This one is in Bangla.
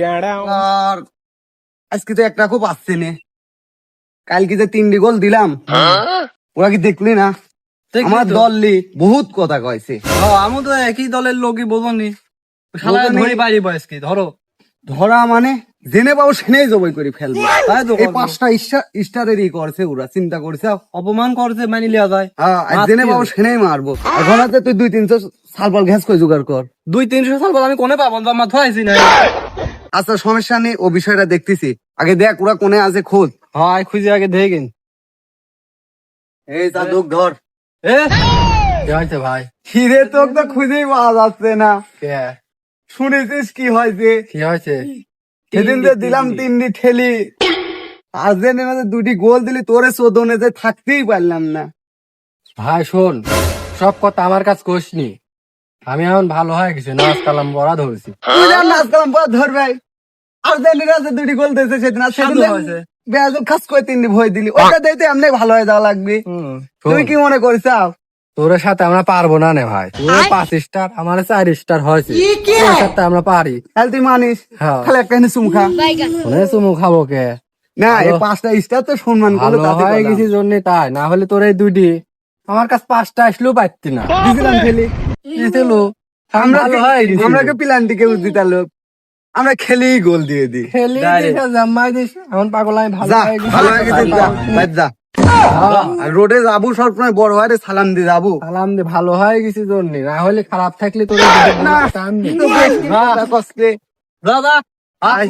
আর আজকে তো একটা খুব আসছে নে, কালকে যে 3টি গোল দিলাম ওরা কি দেখলি না? আমার দল লি বহুত কথা কয়েছে। আমি তো একই দলের লোকই বোঝনি, বোঝনি? ধরে পারি বয়সকে ধরো ধরা মানে জেনে পাবো সেনেই জবাই করে ফেলবো। তাই তো এই কথা। 5টা স্টারেরই করছে ওরা, চিন্তা করছে। অপমান করছে মানি লিয়া যায়। হ্যাঁ, আর জেনে পাবো সেনেই মারবো। এখন আছে তুই 2-300 সালপাল ঘ্যাস করে জোগাড় কর। 200-300 সাল পর আমি কোনে পাবো, আমার ধরাইছি না। আচ্ছা সমস্যা নেই, ও বিষয়টা দেখতেছি। আগে দেখ ওরা কোনে আছে খোঁজ। হ্যাঁ খুঁজে আগে দেখেন। এই তা দুঃখ ধর। এ কি হয়েছে ভাই? হিরে তোক তো খুঁজেই পাওয়া যাচ্ছে না। কে শুনেছিস কি হয়েছে? কি হয়েছে? সেদিন যে দিলাম 3টি ঠেলি, আর্জেন্টিনাতে 2টি গোল দিলি, তোরে চোদনে যে থাকতেই পারলাম না। ভাই শোন, সব কথা আমার কাছে কোসনি। আমি এখন ভালো হয়ে গেছি, নাচ কালাম বড়া ধরছি। তুই যা নাচ কালাম পর ধর ভাই। আর্জেন্টিনাতে 2টি গোল দিয়েছে সেদিন, আর সেদিন সাধু হয়েছে। বেয়াজুর খাস করে 3টি ভয় দিলি, ওটা দিতে এমনি ভালো হয়ে যাওয়া লাগবে। তুই কি মনে করিস? তোর সাথে আমরা পারবো না নে ভাই, তোর 5 স্টার আমার 4 স্টার হয়েছে, তোর সাথে আমরা পারি। তাহলে তুই মানিস? হ্যাঁ। তাহলে একটা চুমখা শুনে চুমু খাবো কে? না, এই 5টা স্টার তো সম্মান করলো, ভালো তাতে হয়ে কথা। গেছি জন্য তাই, না হলে তোর এই 2টি আমার কাছে 5টা আসলেও পারতি না। দিছিলাম খেলি। দিছিল আমরা ভালো হয়ে গেছি। আমরা কে প্লান্টি কেউ দিতালো, আমরা খেলেই গোল দিয়ে দিই। খেলি দিস জাম্মাই দিস, এখন পাগল আমি ভালো যা, হয়ে গেছি। ভালো হয়ে গেছে, যা, বাদ যা। আর রোডে যাবো সবসময় বড় ভাইরে সালাম দিয়ে যাবো। সালাম দে, ভালো হয়ে গেছি জন্য, না হলে খারাপ থাকলে তোর না, তুই তো বেশি কথা কসকে। দাদা আয়।